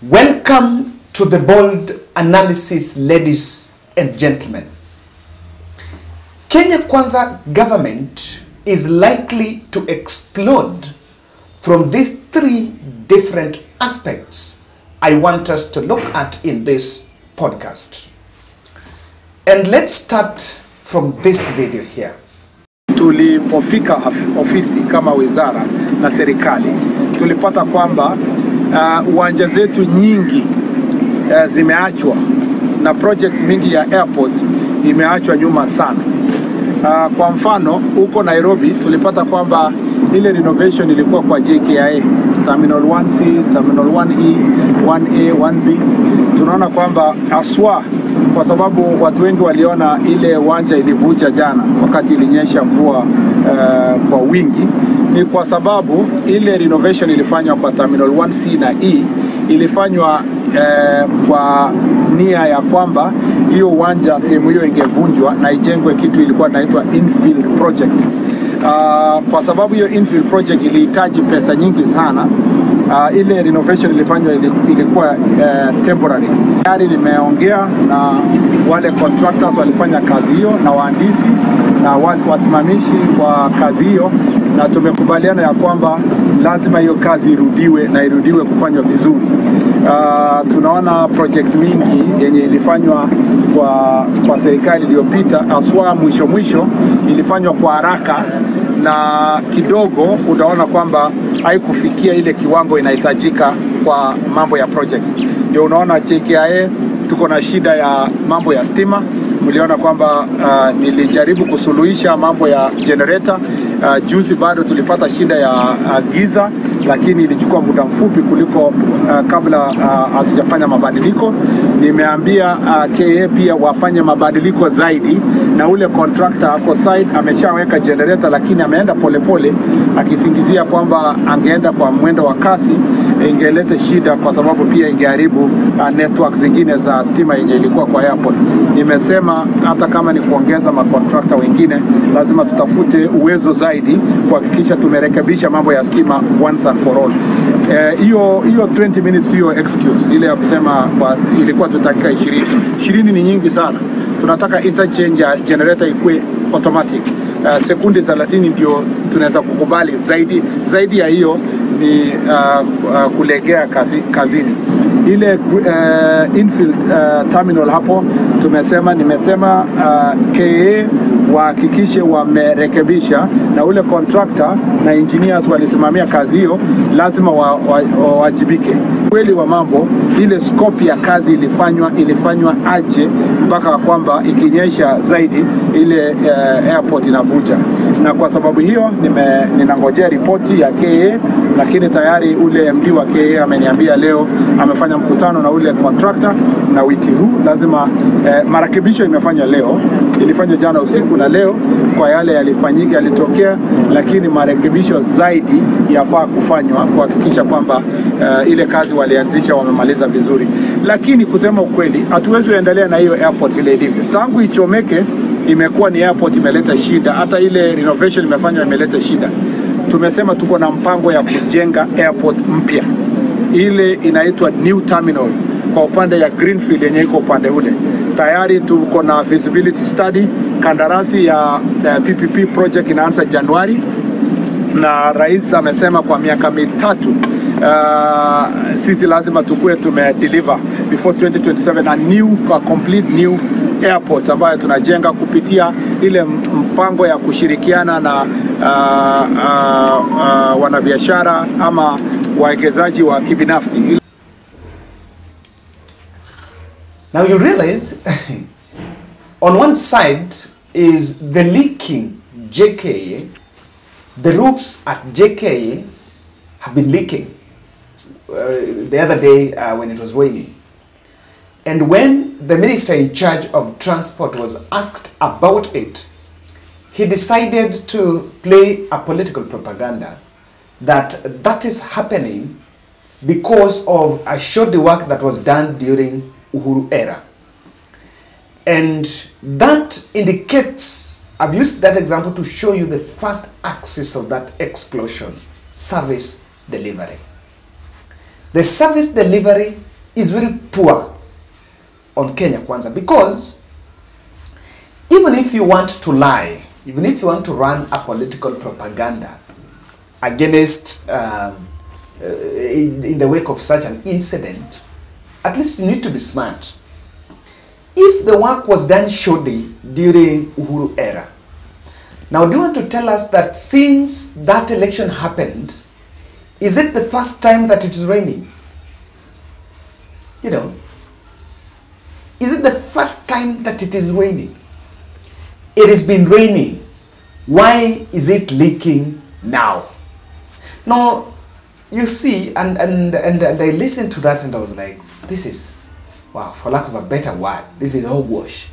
Welcome to the bold analysis, ladies and gentlemen. Kenya Kwanza government is likely to explode from these three different aspects I want us to look at in this podcast. And let's start from this video here. Tulipofika ofisi kama wizara na serikali, tulipata kwamba uwanja zetu nyingi zimeachwa na projects mingi ya airport imeachwa nyuma sana. Kwa mfano, huko Nairobi tulipata kwamba ile renovation ilikuwa kwa JKIA, Terminal 1C, Terminal 1E, 1A, 1B. Tunaona kwamba aswa kwa sababu watu wengi waliona ile uwanja ilivuja jana wakati ilinyesha mvua kwa wingi, ni kwa sababu ile renovation ilifanywa kwa Terminal 1C na E ilifanywa kwa nia ya kwamba hiyo uwanja sehemu hiyo ingevunjwa na ijengwe kitu ilikuwa inaitwa infill project. Kwa sababu hiyo infill project ilihitaji pesa nyingi sana. Ile renovation ilifanywa ilikuwa temporary. Tayari nimeongea na wale contractors walifanya kazi hiyo na wahandisi na wale wasimamishi wa kazi hiyo, na tumekubaliana ya kwamba lazima hiyo kazi irudiwe kufanywa vizuri. Tunaona projects mingi yenye ilifanywa kwa serikali iliyopita, aswa mwisho ilifanywa kwa haraka na kidogo utaona kwamba haikufikia ile kiwango inahitajika kwa mambo ya projects. Ndio unaona JKIA tuko na shida ya mambo ya stima. Mliona kwamba nilijaribu kusuluhisha mambo ya generator. Juzi bado tulipata shida ya giza, lakini ilichukua muda mfupi kuliko kabla hatujafanya mabadiliko. Nimeambia KA pia wafanye mabadiliko zaidi, na ule contractor ako side ameshaweka generator, lakini ameenda polepole akisingizia kwamba angeenda kwa mwendo wa kasi ingeleta shida, kwa sababu pia ingeharibu network zingine za stima yenye ilikuwa kwa airport. Nimesema hata kama ni kuongeza macontractor wengine, lazima tutafute uwezo zaidi kuhakikisha tumerekebisha mambo ya stima once and for all. Hiyo 20 minutes hiyo excuse ile ya kusema ilikuwa tutakika 20 ni nyingi sana. Tunataka interchange ya generator ikuwe automatic. Sekundi 30 ndio tunaweza kukubali. Zaidi ya hiyo ni kulegea kazini. Ile infill terminal hapo nimesema KA wahakikishe wamerekebisha, na ule contractor na engineers walisimamia kazi hiyo lazima wajibike. Kweli wa mambo, ile scope ya kazi ilifanywa aje mpaka kwamba ikinyesha zaidi ile airport inavuja. Na kwa sababu hiyo ninangojea ripoti ya KA, lakini tayari ule MD wa KA ameniambia leo amefanya mkutano na ule contractor, na wiki huu lazima marekebisho imefanywa leo, ilifanywa jana usiku na leo kwa yale yalitokea, lakini marekebisho zaidi yafaa kufanywa kuhakikisha kwamba ile kazi walianzisha wamemaliza vizuri. Lakini kusema ukweli, hatuwezi kuendelea na hiyo airport vile ilivyo. Tangu ichomeke imekuwa ni airport imeleta shida, hata ile renovation imefanywa imeleta shida. Tumesema tuko na mpango ya kujenga airport mpya, ile inaitwa new terminal kwa upande ya greenfield yenye iko upande ule. Tayari tuko na feasibility study, kandarasi ya PPP project inaanza Januari, na rais amesema kwa miaka mitatu sisi lazima tukue tumedeliver before 2027 a complete new airport ambayo tunajenga kupitia ile mpango ya kushirikiana na wanabiashara ama wawekezaji wa kibinafsi. Now you realize on one side is the leaking JKA. The roofs at JKA have been leaking the other day when it was raining. And when the minister in charge of transport was asked about it, he decided to play a political propaganda that is happening because of a shoddy work that was done during Uhuru era. And that indicates, I've used that example to show you the first axis of that explosion: service delivery. The service delivery is very poor on Kenya Kwanza, because even if you want to lie, even if you want to run a political propaganda against in the wake of such an incident, at least you need to be smart. If the work was done shoddy during Uhuru era, now do you want to tell us that since that election happened, is it the first time that it is raining? You know, is it the first time that it is raining? It has been raining. Why is it leaking now? Now, you see, and I listened to that and I was like, this is, wow, for lack of a better word, this is hogwash.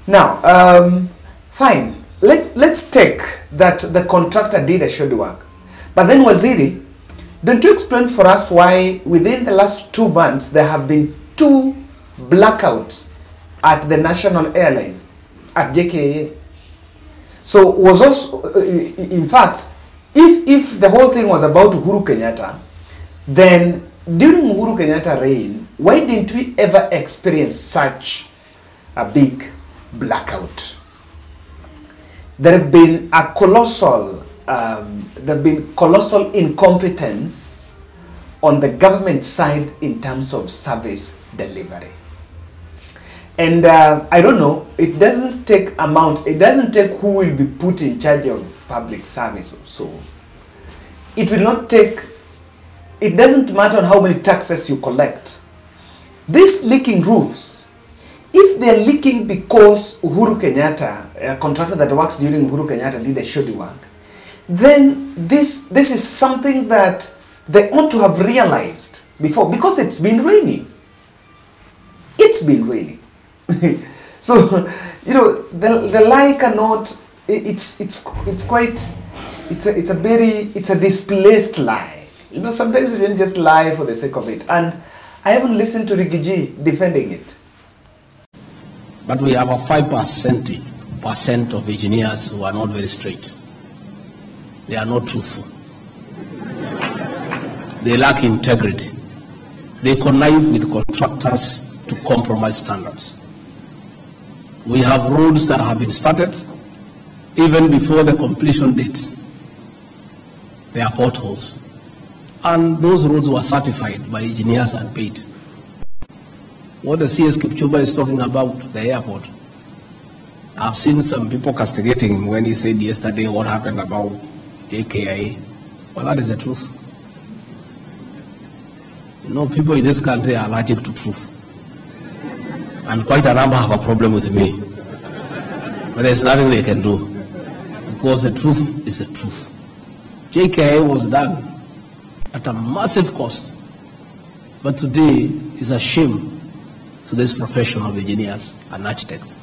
Now, fine. Let's take that the contractor did a shoddy work. But then Waziri, don't you explain for us why within the last 2 months there have been 2 blackouts at the national airline, at JKA? So was also, in fact, if the whole thing was about Uhuru Kenyatta, then during Uhuru Kenyatta reign, why didn't we ever experience such a big blackout? There have been a colossal, incompetence on the government side in terms of service delivery. And I don't know, it doesn't take who will be put in charge of public service. So it will not take, it doesn't matter on how many taxes you collect. These leaking roofs, if they're leaking because Uhuru Kenyatta, a contractor that works during Uhuru Kenyatta, did a shoddy work, then this is something that they ought to have realized before, because it's been raining. It's been raining. So, you know, the lie cannot, it's a displaced lie. You know, sometimes you don't just lie for the sake of it. And I haven't listened to Rigathi defending it. But we have a 5% of engineers who are not very straight. They are not truthful. They lack integrity. They connive with contractors to compromise standards. We have roads that have been started even before the completion date. They are potholes. And those roads were certified by engineers and paid. What the CS Kipchumba is talking about, the airport, I've seen some people castigating him when he said yesterday what happened about JKIA. Well, that is the truth. You know, people in this country are allergic to truth. And quite a number have a problem with me. But there's nothing they can do. Because the truth is the truth. JKIA was done at a massive cost. But today is a shame to this profession of engineers and architects.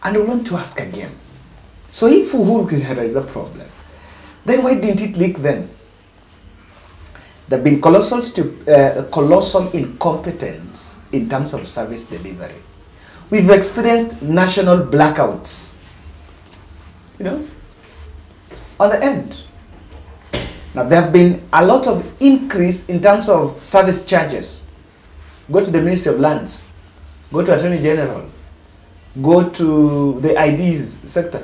And I want to ask again. So if Uhuru Kenyatta is the problem, then why didn't it leak then? There have been colossal incompetence in terms of service delivery. We've experienced national blackouts, you know, on the end. Now there have been a lot of increase in terms of service charges. Go to the Ministry of Lands, go to Attorney General, go to the IDs sector.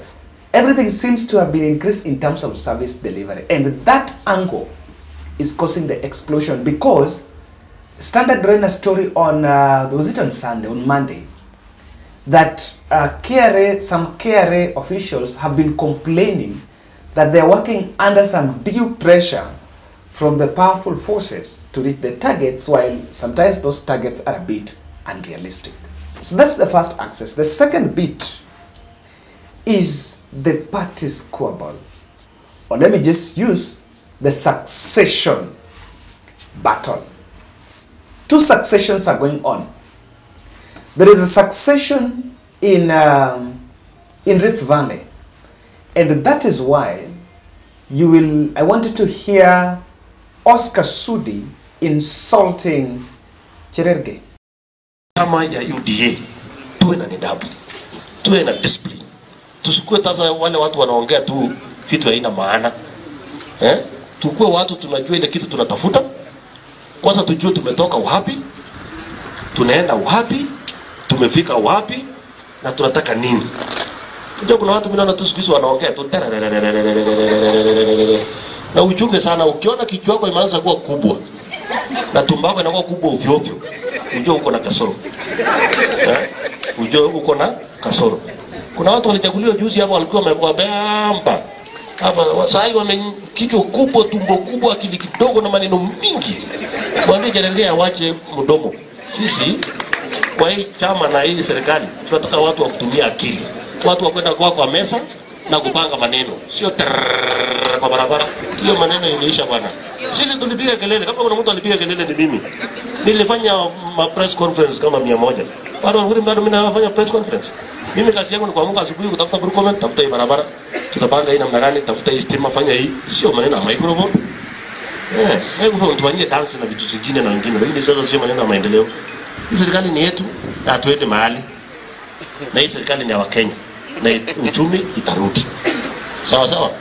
Everything seems to have been increased in terms of service delivery. And that angle is causing the explosion, because Standard ran a story on, was it on Sunday, on Monday, that some KRA officials have been complaining that they're working under some due pressure from the powerful forces to reach the targets, while sometimes those targets are a bit unrealistic. So that's the first axis. The second bit is the party squabble. Or let me just use the succession battle. 2 successions are going on. There is a succession in Rift Valley. And that is why I wanted to hear Oscar Sudi insulting Cherargei. Kama ya UDA tuwe na nidhamu, tuwe na discipline. Tusikue sasa wale watu wanaongea tu vitu haina maana. Tukue watu tunajua ile kitu tunatafuta. Kwanza tujue tumetoka wapi, tunaenda wapi, tumefika wapi, na tunataka nini. Unajua kuna watu mimi tu siku hizi wanaongea tu na uchunge sana. Ukiona kichwa chako imeanza kuwa kubwa na tumbo lako inakuwa kubwa ovyo ovyo, unajua uko na kasoro. Unajua uko na kasoro. Kuna watu walichaguliwa juzi hapo walikuwa wamebamba hapa, sasa wame kichwa kubwa, tumbo kubwa, akili kidogo na maneno mingi. Mwambie Jerengea wache mdomo. Sisi kwa hii chama na hii serikali tunataka watu wa kutumia akili, watu wa kwenda kwa mesa na kupanga maneno, sio kwa barabara. Hiyo maneno inaisha bwana. Sisi tulipiga kelele, kama kuna mtu alipiga kelele ni mimi. Nilifanya press conference kama 100. Bado mimi nafanya press conference. Mimi kazi yangu ni kuamka asubuhi kutafuta comment, tafuta hii barabara, tutapanga hii namna gani, tafuta hii stima, fanya hii, sio maneno ya microphone. Hebu tufanyie dance na vitu vingine na vingine, lakini sasa sio maneno ya maendeleo. Hii serikali ni yetu na tuende mahali. Na hii serikali ni ya Wakenya na uchumi itarudi. Sawa sawa?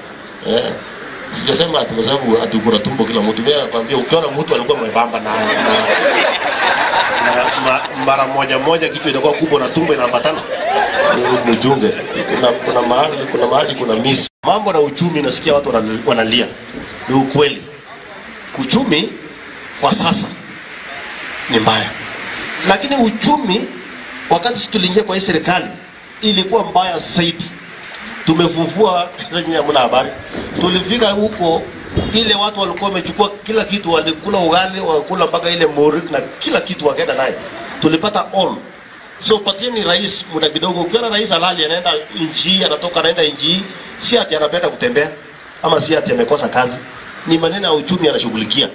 Sijasema ati kwa sababu atukura tumbo kila mtu. Mimi nakwambia ukiona mtu alikuwa mwembamba na mara moja kitu inakuwa kubwa na tumbo inaambatana, mjunge. Kuna mahali kuna miss. Mambo na uchumi nasikia watu wanalia. Ni ukweli. Uchumi kwa sasa ni mbaya. Lakini uchumi wakati tuliingia kwa hii serikali ilikuwa mbaya zaidi. Tumefufua zenye hamna habari. Tulifika huko ile watu walikuwa wamechukua kila kitu, walikula ugali, wakula mpaka ile mori na kila kitu wakaenda naye. Tulipata all. So patieni rais muda kidogo. Ukiona rais halali anaenda nchi, anatoka anaenda nchi, si ati anapenda kutembea ama si ati amekosa kazi. Ni maneno ya uchumi anashughulikia.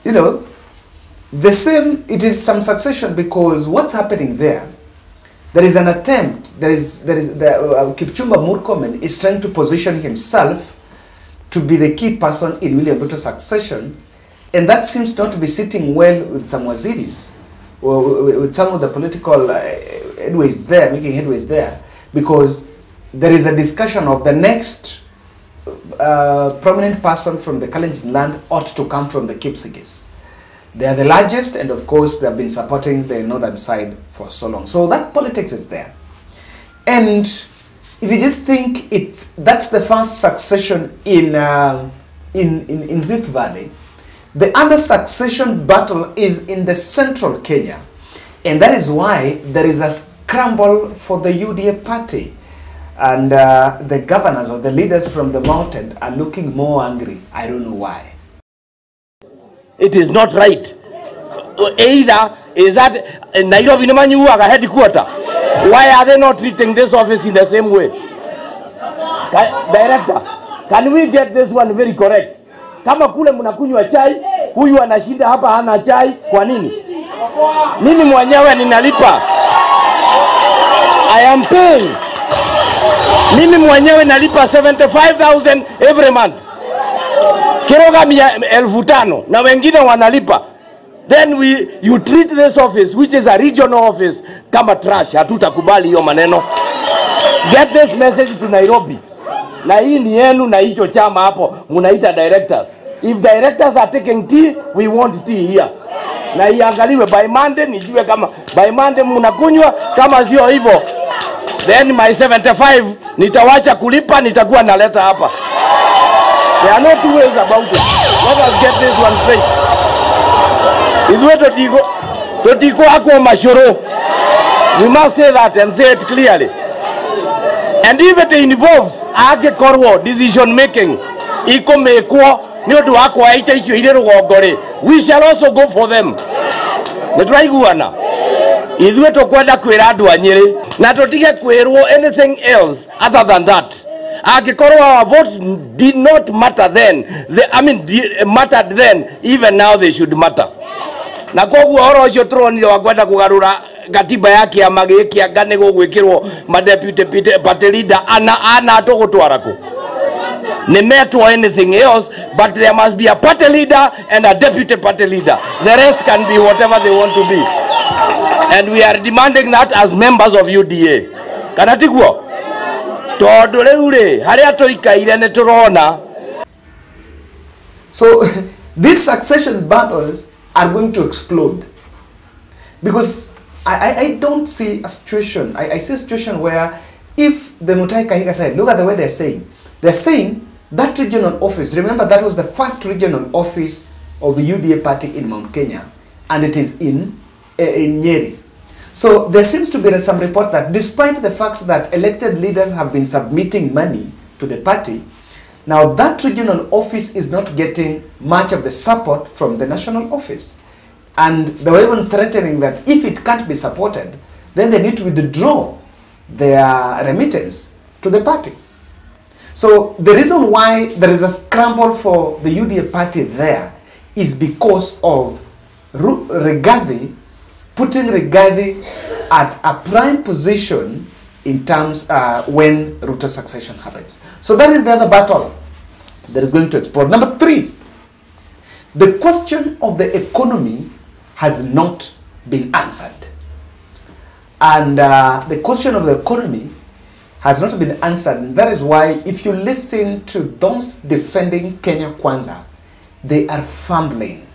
You know, the same, it is some succession because what's happening there is an attempt, Kipchumba Murkomen is trying to position himself to be the key person in William Ruto's succession, and that seems not to be sitting well with some waziris, or with some of the political headways there, making headways there, because there is a discussion of the next prominent person from the Kalenjin land ought to come from the Kipsigis. They are the largest, and of course they have been supporting the northern side for so long. So that politics is there. And if you just think that's the first succession in Rift Valley, the other succession battle is in the central Kenya. And that is why there is a scramble for the UDA party. And the governors or the leaders from the mountain are looking more angry. I don't know why. It is not right. Either is that Nairobi a headquarter. Why are they not treating this office in the same way? Director, can we get this one very correct? Kama kule mnakunywa chai, huyu anashinda hapa hana chai, kwa nini? Mimi mwenyewe ninalipa. I am paying. Mimi mwenyewe nalipa 75,000 every month. Kiroga 5,000 na wengine wanalipa. Then you treat this office, which is a regional office, kama trash. Hatutakubali hiyo maneno. Get this message to Nairobi. Na hii ni yenu na hicho chama hapo munaita directors. If directors are taking tea, we want tea here. Na iangaliwe by Monday, nijue kama by Monday mnakunywa, kama sio hivyo then my 75 nitawacha kulipa, nitakuwa naleta hapa. There are no two ways about it. Let us get this one straight. Totiko ako mashoro. We must say that and say it clearly. And if it involves age korwo decision making, iko mekwo ni odu wako aita icio ire rugongore, we shall also go for them. Nitwaiguana. Ithuĩ tũkwenda kwĩra andũ a Nyĩrĩ na tũtige kwĩrwo anything else other than that. Angĩkorwo our votes did not matter then, mattered then, even now they should matter. Na koguo horo ũcio tũronire wa kwenda kũgarũra gatiba ya kĩama gĩkĩ anga nĩ gũgwĩkĩrwo ma-deputy party leader ana tũgũtwara kũ. Nĩ metwo anything else, but there must be a party leader and a deputy party leader. The rest can be whatever they want to be. And we are demanding that as members of UDA. Kanatiguo? Tondũ rĩu rĩ, harĩa tũikaire nĩ tũrona. So these succession battles are going to explode. Because I don't see a situation, I see a situation where if the Mutahi Kahiga side, look at the way they're saying that regional office, remember that was the first regional office of the UDA party in Mount Kenya, and it is in Nyeri. So there seems to be some report that despite the fact that elected leaders have been submitting money to the party, now that regional office is not getting much of the support from the national office. And they were even threatening that if it can't be supported, then they need to withdraw their remittance to the party. So the reason why there is a scramble for the UDA party there is because of Rigathi, putting Rigathi at a prime position in terms when Ruto's succession happens. So that is the other battle that is going to explode. Number 3, the question of the economy has not been answered. And the question of the economy has not been answered. And that is why if you listen to those defending Kenya Kwanza, they are fumbling.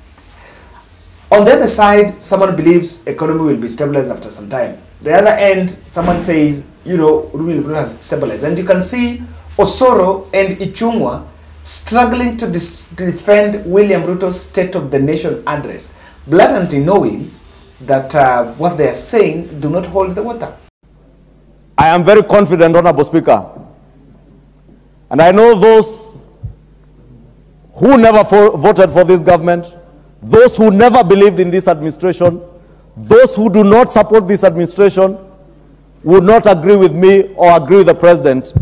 On the other side, someone believes economy will be stabilized after some time. The other end, someone says, Ruto has stabilized. And you can see Osoro and Ichung'wa struggling to defend William Ruto's State of the Nation address, blatantly knowing that what they are saying do not hold the water. I am very confident, Honorable Speaker, and I know those who never voted for this government, those who never believed in this administration, those who do not support this administration, would not agree with me or agree with the President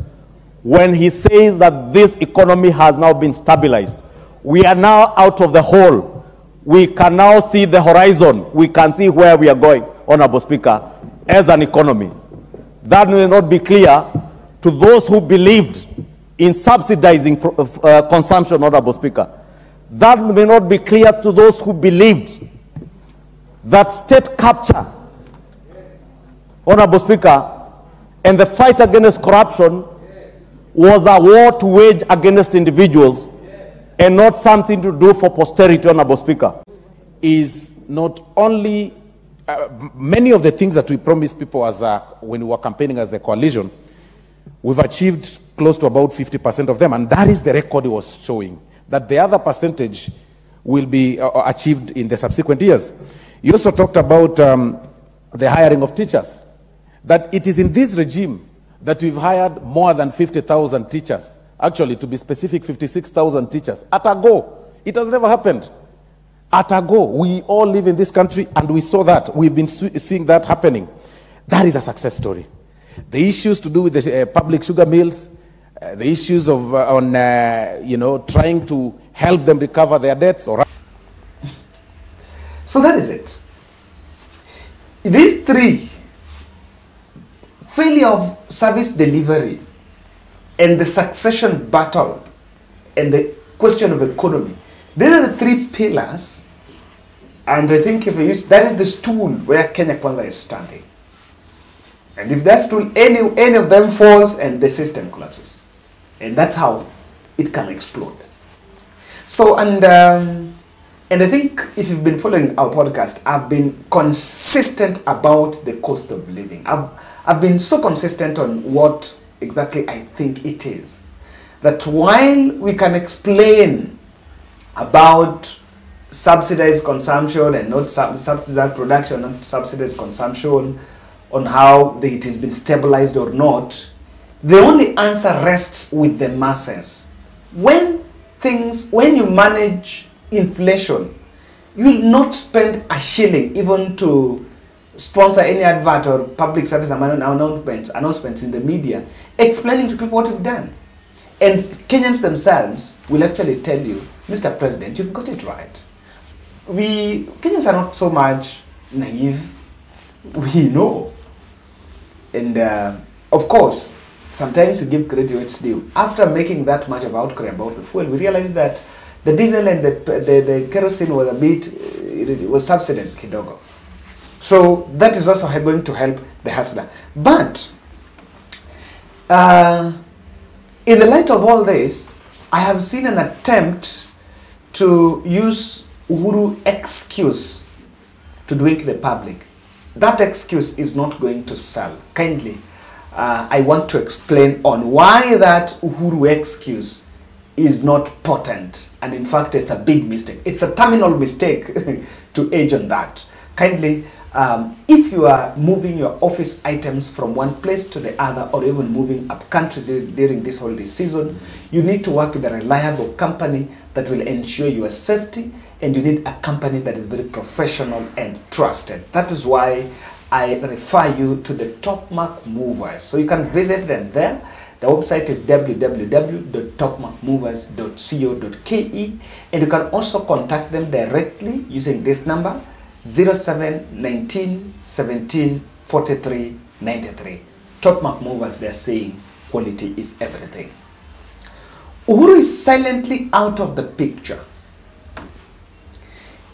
when he says that this economy has now been stabilized. We are now out of the hole. We can now see the horizon. We can see where we are going, Honorable Speaker, as an economy. That may not be clear to those who believed in subsidizing consumption, Honorable Speaker. That may not be clear to those who believed that state capture, Honorable Speaker, and the fight against corruption was a war to wage against individuals and not something to do for posterity, Honorable Speaker. Is not only many of the things that we promised people as when we were campaigning as the coalition, we've achieved close to about 50% of them, and that is the record he was showing, that the other percentage will be achieved in the subsequent years. You also talked about the hiring of teachers, that it is in this regime that we've hired more than 50,000 teachers, actually to be specific 56,000 teachers at a go. It has never happened. At a go, we all live in this country and we saw that. We've been seeing that happening. That is a success story. The issues to do with the public sugar mills, the issues of trying to help them recover their debts. So that is it. These 3, failure of service delivery and the succession battle and the question of economy, these are the 3 pillars, and I think if we use, that is the stool where Kenya Kwanza is standing. And if that stool, any of them falls and the system collapses. And that's how it can explode. So, and I think if you've been following our podcast, I've been consistent about the cost of living. I've been so consistent on what exactly I think it is. That while we can explain about subsidized consumption and not subsidized production, not subsidized consumption, on how it has been stabilized or not, the only answer rests with the masses. When you manage inflation, you will not spend a shilling even to sponsor any advert or public service announcements in the media explaining to people what you've done. And Kenyans themselves will actually tell you, Mr. President, you've got it right. Kenyans are not so much naive. We know. And of course, sometimes we give credit where it's due. After making that much of outcry about the fuel, we realized that the diesel and the kerosene was it was subsidized kidogo. So that is also going to help the hustler. But in the light of all this, I have seen an attempt to use Uhuru excuse to drink the public. That excuse is not going to sell. Kindly, I want to explain on why that Uhuru excuse is not potent. And in fact, it's a big mistake. It's a terminal mistake to age on that. Kindly, if you are moving your office items from one place to the other, or even moving up country during this holiday season, you need to work with a reliable company that will ensure your safety, and you need a company that is very professional and trusted. That is why I refer you to the Top-Mark Movers. So you can visit them there. The website is www.topmarkmovers.co.ke, and you can also contact them directly using this number 0719 17 43 93. Top-Mark Movers, they're saying quality is everything. Uhuru is silently out of the picture.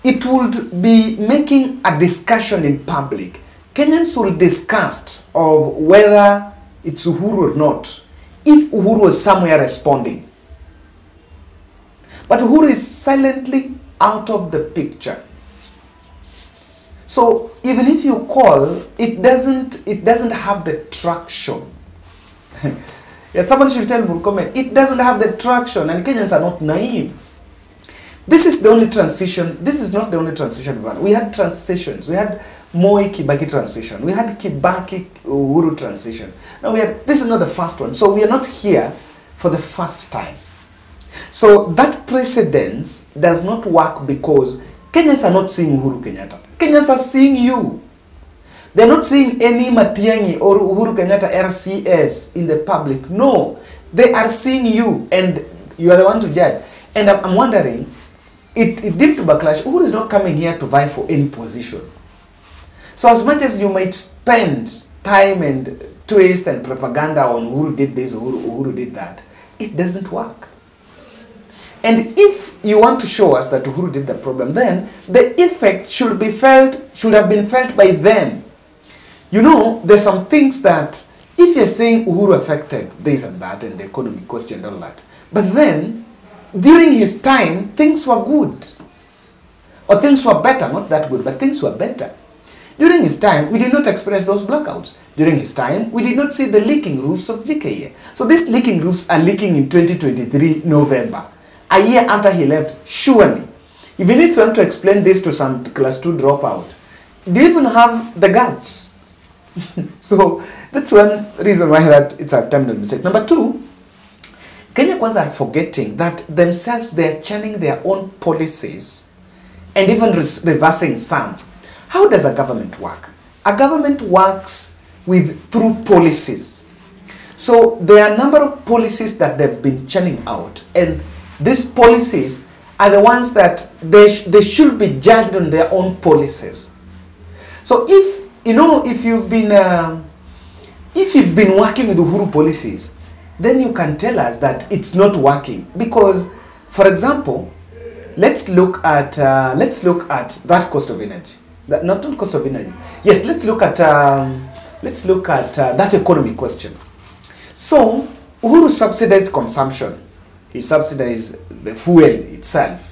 It would be making a discussion in public. Kenyans will discuss of whether it's Uhuru or not if Uhuru was somewhere responding. But Uhuru is silently out of the picture. So even if you call, it doesn't have the traction. Yeah, someone should tell Murkomen, it doesn't have the traction, and Kenyans are not naive. This is the only transition. This is not the only transition we've had. We had transitions. We had Moi Kibaki transition. We had Kibaki Uhuru transition. Now this is not the first one. So we are not here for the first time. So that precedence does not work because Kenyans are not seeing Uhuru Kenyatta. Kenyans are seeing you. They're not seeing any Matiang'i or Uhuru Kenyatta RCS in the public. No, they are seeing you, and you are the one to judge. And I'm wondering, it did to backlash. Uhuru is not coming here to vie for any position. So as much as you might spend time and twist and propaganda on Uhuru did this, Uhuru did that, it doesn't work. And if you want to show us that Uhuru did the problem, then the effects should have been felt by them. You know, there's some things that, if you're saying Uhuru affected this and that, and the economy questioned all that, but then, during his time, things were good. Or things were better, not that good, but things were better. During his time, we did not experience those blackouts. During his time, we did not see the leaking roofs of JKA. So these leaking roofs are leaking in 2023 November. A year after he left, surely. Even if you want to explain this to some class 2 dropout, do you even have the guts? So that's one reason why it's a terminal mistake. Number 2, Kenya Kwanza are forgetting that themselves they are churning their own policies and even reversing some. How does a government work? A government works through policies. So there are a number of policies that they've been churning out, and these policies are the ones that they should be judged on their own policies. So if you've been working with Uhuru policies, then you can tell us that it's not working. Because, for example, let's look at that cost of energy. Not cost of energy. Yes, let's look at that economy question. So Uhuru subsidized consumption. He subsidized the fuel itself.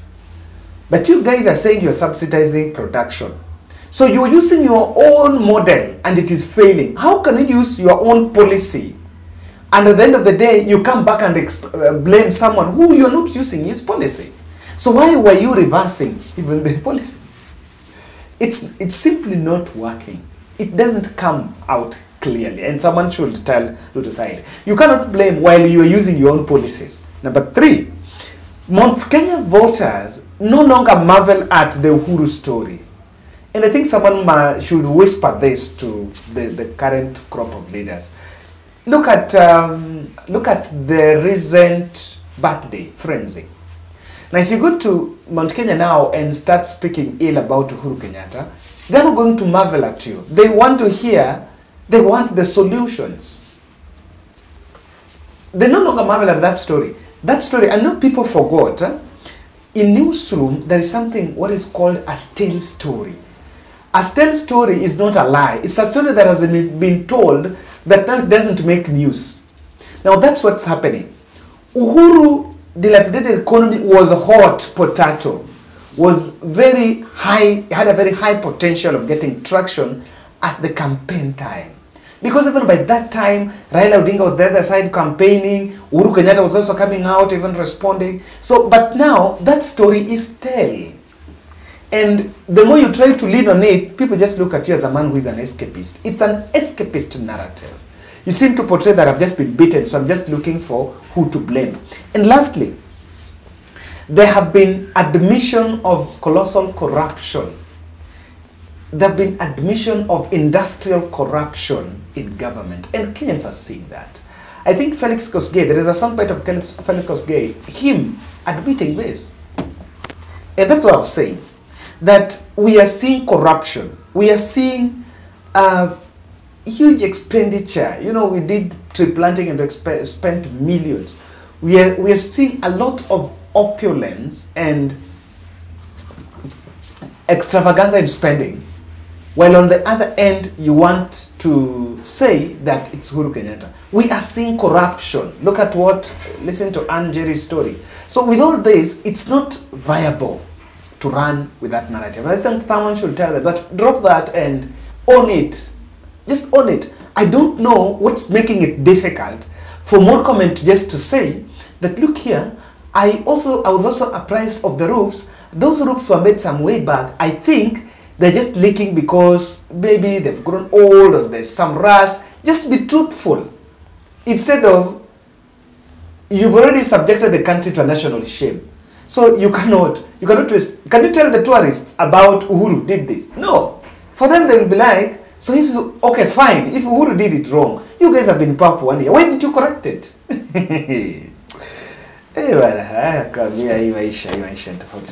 But you guys are saying you're subsidizing production. So you're using your own model and it is failing. How can you use your own policy? And at the end of the day, you come back and blame someone who you're not using his policy. So why were you reversing even the policies? It's simply not working. It doesn't come out clearly. And someone should tell Ruto side, you cannot blame while you are using your own policies. Number 3, Mount Kenya voters no longer marvel at the Uhuru story. And I think someone should whisper this to the current crop of leaders. Look at the recent birthday frenzy. Now, if you go to Mount Kenya now and start speaking ill about Uhuru Kenyatta, they're not going to marvel at you. They want to hear, they want the solutions. They no longer marvel at that story. That story, I know people forgot. In newsroom, there is something what is called a stale story. A stale story is not a lie. It's a story that has been told that doesn't make news. Now that's what's happening. Uhuru dilapidated economy was a hot potato, was very high, had a very high potential of getting traction at the campaign time. Because even by that time, Raila Odinga was the other side campaigning, Uhuru Kenyatta was also coming out, even responding. So, but now, that story is stale. And the more you try to lean on it, people just look at you as a man who is an escapist. It's an escapist narrative. You seem to portray that I've just been beaten, so I'm just looking for who to blame. And lastly, there have been admission of colossal corruption. There have been admission of industrial corruption in government, and Kenyans are seeing that. I think Felix Kosgei, there is a soundbite of Felix Kosgei, him admitting this. And that's what I was saying, that we are seeing corruption. We are seeing huge expenditure. You know, we did tree planting and spent millions. We are seeing a lot of opulence and extravaganza in spending. While on the other end, you want to say that it's Uhuru Kenyatta. We are seeing corruption. Look at listen to Ann Jerry's story. So with all this, it's not viable to run with that narrative. And I think someone should tell them that, drop that and own it. Just own it. I don't know what's making it difficult for Murkomen just to say that, look here, I was also apprised of the roofs. Those roofs were made some way back. I think they're just leaking because maybe they've grown old or there's some rust. Just be truthful. Instead of, you've already subjected the country to a national shame. So you cannot twist. Can you tell the tourists about Uhuru did this? No. For them, they will be like, so if, okay, fine. If Uhuru did it wrong, you guys have been in power for 1 year. Why didn't you correct it?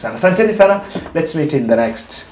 Asanteni sana. Let's meet in the next